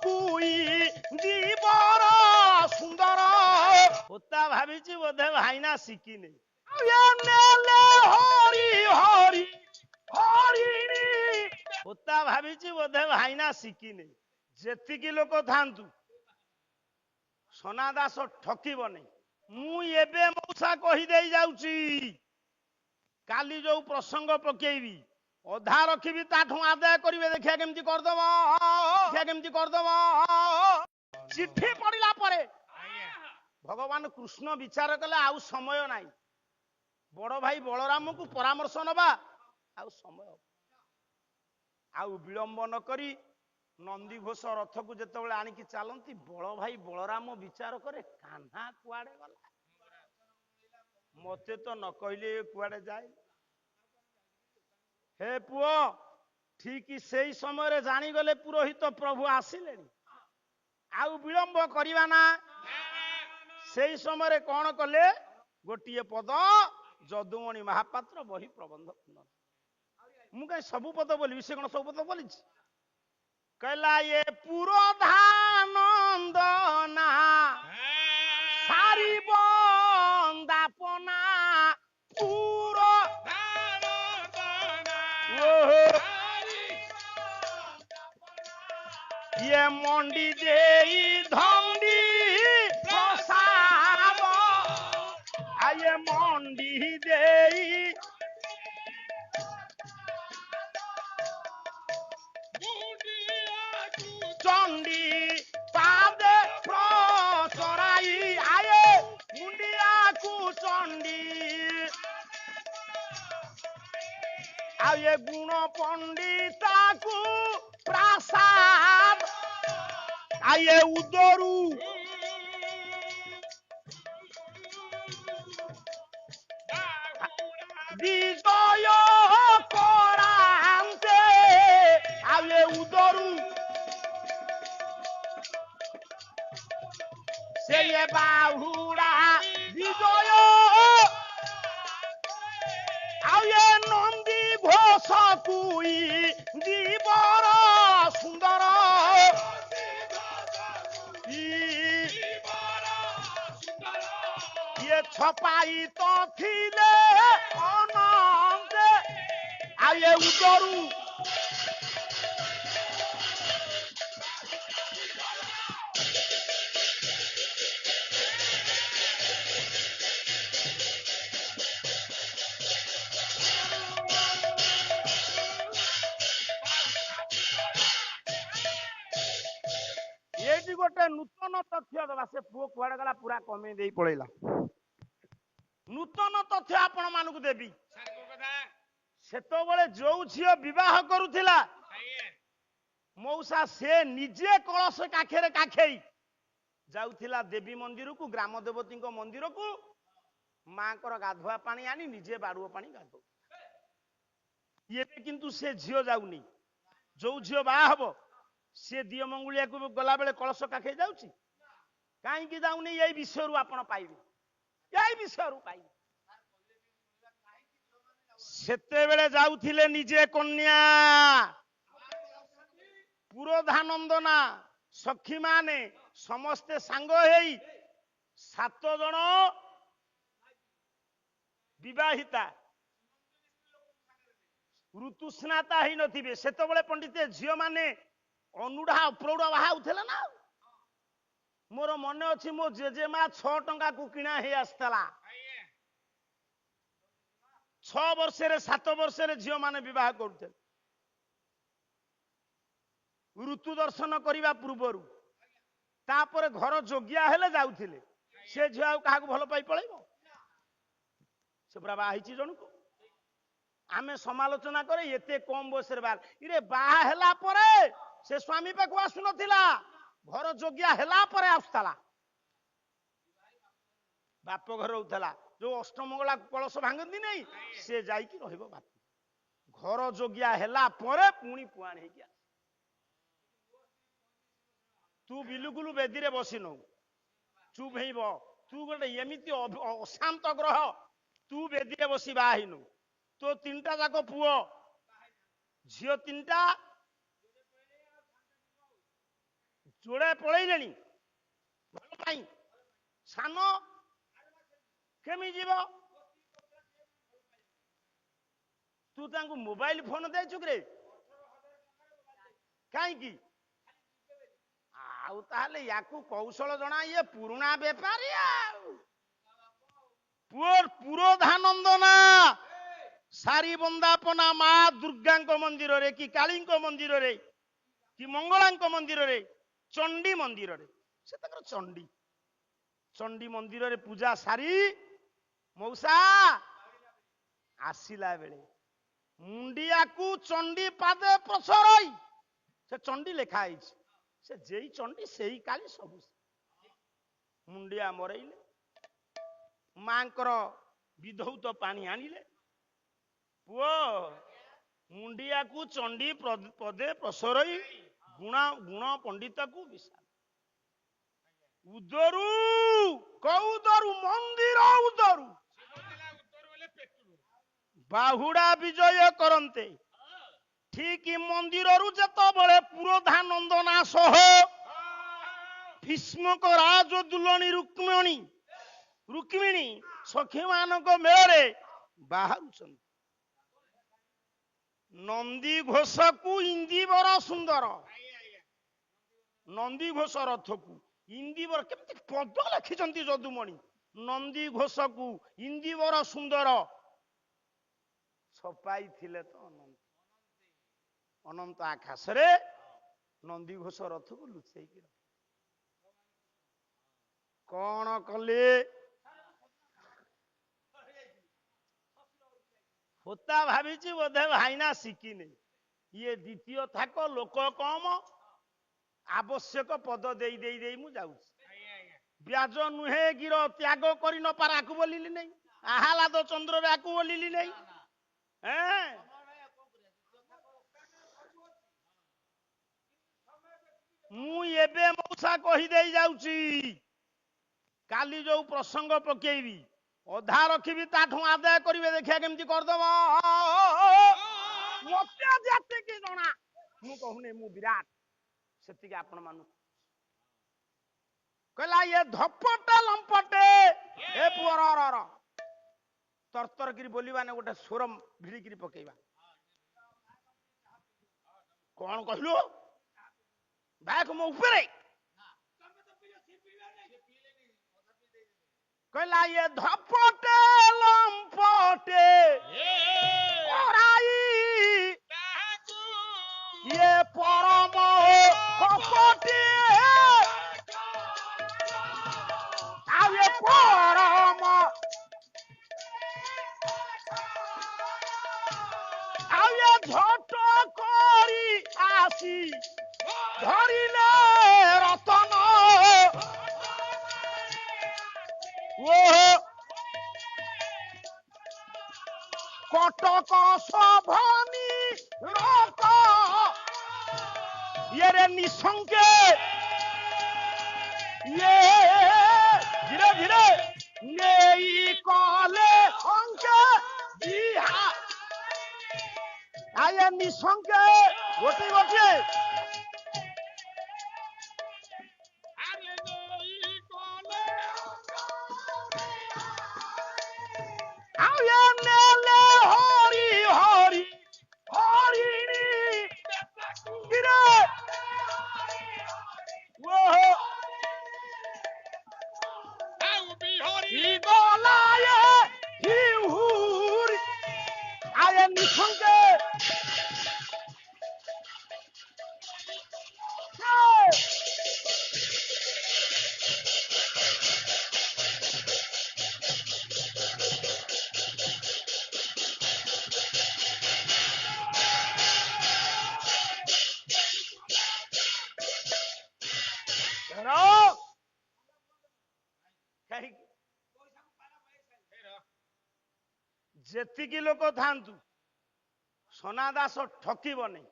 কুই জীবর সুন্দর হোতা ভাবিছি বোধে ভাইনা শিখিনি হরি হরি হরিণী হোতা ভাবিছি বোধে ভাইনা শিখিনি যেତିকি লোক থান্তু সোনা দাସ ଠକିବନି ମୁଁ ଏବେ ମଉସା କହିଦେଇ ଯାଉଛି କାଲି ଯୋଉ ପ୍ରସଙ୍ଗ ପକେଇବି ଅଧା ରଖିବି ତାଠୁ ଆଦାୟ କରିବେ ଦେଖିବା କେମିତି କରିଦବ ଚିଠି ପଡିଲା ପରେ ଭଗବାନ କୃଷ୍ଣ ବିଚାର କଲେ ଆଉ ସମୟ ନାହିଁ ବଡ ଭାଇ ବଳରାମକୁ ପରାମର୍ଶ ନବା ଆଉ ସମୟ ଆଉ ବିଳମ୍ବ ନ କରି ନନ୍ଦିଘୋଷ ରଥକୁ ଯେତେବେଳେ ଆଣିକି ଚାଲନ୍ତି ବଳ ଭାଇ ବଳରାମ ବିଚାର କରେ କାହ୍ନା କୁଆଡେ ଗଲା ମତେ ତ ନ କହିଲେ କୁଆଡେ ଯାଏ ହେ ପୁଅ ଠିକ ସେଇ ସମୟରେ ଜାଣିଗଲେ ପୁରୋହିତ ପ୍ରଭୁ ଆସିଲେଣି ଆଉ ବିଳମ୍ବ କରିବା ନା ସେଇ ସମୟରେ କଣ କଲେ ଗୋଟିଏ ପଦ ଯଦୁମଣି ମହାପାତ୍ର ବହି ପ୍ରବନ୍ଧ ମୁଁ କାହିଁ ସବୁ ପଦ ବୋଲିବି ସେ କଣ ସବୁ ପଦ ବୋଲିଛି କହିଲା ଏ ପୁରୋଧାନନ୍ଦନା ସାରି ବନ୍ଦାପନା ये मंडी दे धंडी प्रसाद आये मंडी दे चंडी पादे प्रसराई आये मुंडिया को चंडी आये गुण पंडिता को प्रसाद आये उदरू विजय करांते आये उदरू से ये बाहुड़ा विजय आये नंदी घोष कुई जीवर सुंदर ये छपाई तो थिले अनंत आये उदरू गोटे नूतन तथ्य दबा से पुओ कुआड़े गला पूरा कमे देई पळैला नूतन तथ्य आपण मानकु देबी सेतो बळे जो झियो विवाह करूथिला मौसा से निजे कलश काखेरे काखेई जाउथिला देवी मंदिर को ग्राम देवती को मंदिर को मां कर गाधुआ पानी आनी निजे बाड़ुओ पानी गाधो ये किंतु से झियो जाउनी जो झियो बा हबो से दियो मंगुलिया को गला बेले कलश काखे जाउची काहे की जाउनी एई विषय रु आपण पाइबे एई विषय रु पाइबे सेते बेले जाउथिले निजे कन्या पुरोधानंदना सखी माने समस्ते सांग हेई 7 जण विवाहिता ऋतुस्नाता ही नथिबे सेते बेले पंडित झियो माने अनुढ़ा प्रौढ़ बाहा उठेला ना मोर मन अच्छी मो जेजेमा 6 टंका को किणा हे आसला 6 वर्ष 7 वर्ष झियो माने विवाह करते ऋतु दर्शन करने पूर्वर तापर घर जोगिया हेले जाउथिले से झियो आ काहा भल पाई पळैबो से पूरा बाही जन को आमे समालोचना करे एते कम बयस रे बार इरे बाहा हेला परे से स्वामी पाखु आसु नथिला घर जोगिया हेला परे आउथला बाप घर उठला जो अष्टमंगला कलश भांगती नहीं से जाइकी रहइबो बाप घर जोगिया हेला परे पुणी पुआण हेकी तू बिलुकुल बेदी रे बसी न चुप हेइबो तू गोटे एमिति अशांत ग्रह तू बेदी रे बसी बाहिनु तो 3टा जाक पुओ झियो 3टा ଯୋଡ଼େ ପଳେଇଲେଣି ଭଲ ପାଇଁ ସାନ କେମିତି ଯିବ ତୁ ତାଙ୍କୁ ମୋବାଇଲ ଫୋନ ଦେଇଛୁ କିରେ କାହିଁକି ଆଉ ତାହେଲେ ୟାକୁ କୌଶଳ ଜଣା ଇଏ ପୁରୁଣା ବେପାରୀ ଆଉ ପୁରୋଧାନନ୍ଦ ନା ସାରି ବନ୍ଦାପନା ମା ଦୁର୍ଗାଙ୍କ ମନ୍ଦିରରେ କି କାଳୀଙ୍କ ମନ୍ଦିରରେ କି ମଙ୍ଗଳାଙ୍କ ମନ୍ଦିରରେ ଚଣ୍ଡୀ ମନ୍ଦିରରେ ସେ ତାଙ୍କର ଚଣ୍ଡୀ ମନ୍ଦିରରେ ପୂଜା ସାରି ମଉସା ଆସିଲା ବେଳେ ମୁଣ୍ଡିଆକୁ ଚଣ୍ଡୀ ପାଦେ ପ୍ରସରଇ ସେ ଚଣ୍ଡୀ ଲେଖା ହେଇଛି ସେ ଯେଇ ଚଣ୍ଡୀ ସେଇ କାଳି ସବୁ ମୁଣ୍ଡିଆ ମରେଇଲେ ମାଙ୍କର ବିଧୌତ ପାଣି ଆଣିଲେ ପୁଅ ମୁଣ୍ଡିଆକୁ ଚଣ୍ଡୀ ପଦେ ପ୍ରସରଇ ଗୁଣ ପଣ୍ଡିତକୁ ବିଶାଳ ଉଦରୁ କଉଦରୁ ମନ୍ଦିର ଉଦରୁ ବାହୁଡା ବିଜୟ କରନ୍ତେ ଠିକ ମନ୍ଦିରରୁ ଯେତେବେଳେ ପୁରୋଧାନନ୍ଦନା ସହ ଭୀଷ୍ମକ ରାଜ ଦୁଲଣୀ ରୁକ୍ମିଣୀ ସଖୀମାନଙ୍କ ମେଳରେ ବାହାରୁଛନ୍ତି ନନ୍ଦୀ ଘୋଷକୁ ଇନ୍ଦିବର ସୁନ୍ଦର ନନ୍ଦୀ ଘୋଷ ରଥକୁ ଇନ୍ଦିବର କେମିତି ପଦ ଲେଖିଛନ୍ତି ଯଦୁମଣି ନନ୍ଦୀ ଘୋଷକୁ ଇନ୍ଦିବର ସୁନ୍ଦର ଛପାଇଥିଲେ ତ ଅନନ୍ତ ଆକାଶରେ ନନ୍ଦୀ ଘୋଷ ରଥକୁ ଲୁଚେଇକି କଣ କଲେ ହୋତା ଭାବିଛି ବୋଧେ ଭାଇନା ଶିଖିନି ଇଏ ଦ୍ୱିତୀୟ ଥାକ ଲୋକ କମ ଆବଶ୍ୟକ ପଦ ଦେଇ ମୁଁ ଯାଉଛି ବ୍ୟାଜ ନୁହେଁ ଗିର ତ୍ୟାଗ କରି ନ ପାର ଆକୁ ବୋଲିଲି ନାହିଁ ଆହ୍ଲାଦ ଚନ୍ଦ୍ରରେ ଆକୁ ବୋଲିଲି ନାହିଁ ମୁଁ ଏବେ ମଉସା କହିଦେଇ ଯାଉଛି କାଲି ଯୋଉ ପ୍ରସଙ୍ଗ ପକେଇବି ଅଧା ରଖିବି ତାଠୁ ଆଦାୟ କରିବେ ଦେଖିବା କେମିତି କରିଦବ ମତେ ଯେତିକି ଜଣା ମୁଁ କହୁନି ମୁଁ ବିରାଟ ସେତିକି ଆପଣ ମାନଙ୍କୁ କହିଲା ଇଏ ଧପଟେ ଲମ୍ପଟେ ଏ ପୁଅର ତରତରକିରି ବୋଲିବାନେ ଗୋଟେ ସ୍ୱର ଭିଡ଼ିକିରି ପକେଇବା କଣ କହିଲୁ ବାକ ମୋ ଉପରେ କହିଲା ଇଏ ଧପଟେ ଲମ୍ପଟେ ଇଏ ପରମ କପଟେ ଆଉ ଇଏ ପରମ ଆଉ ଇଏ ଝଟ କରି ଆସି ଧରିଲେ ରତନ କଟକ ଶୋଭନି ରତ ଇଏରେ ନିଶଙ୍କେ ଧୀରେ ଧୀରେ ନେଇ କଲେ ଅଙ୍କେ ବିହା ଆଏ ନିଶଙ୍କେ ଗୋଟିଏ ଯେତିକି ଲୋକ ଥାନ୍ତୁ ସନା ଦାସ ଠକିବ ନାହିଁ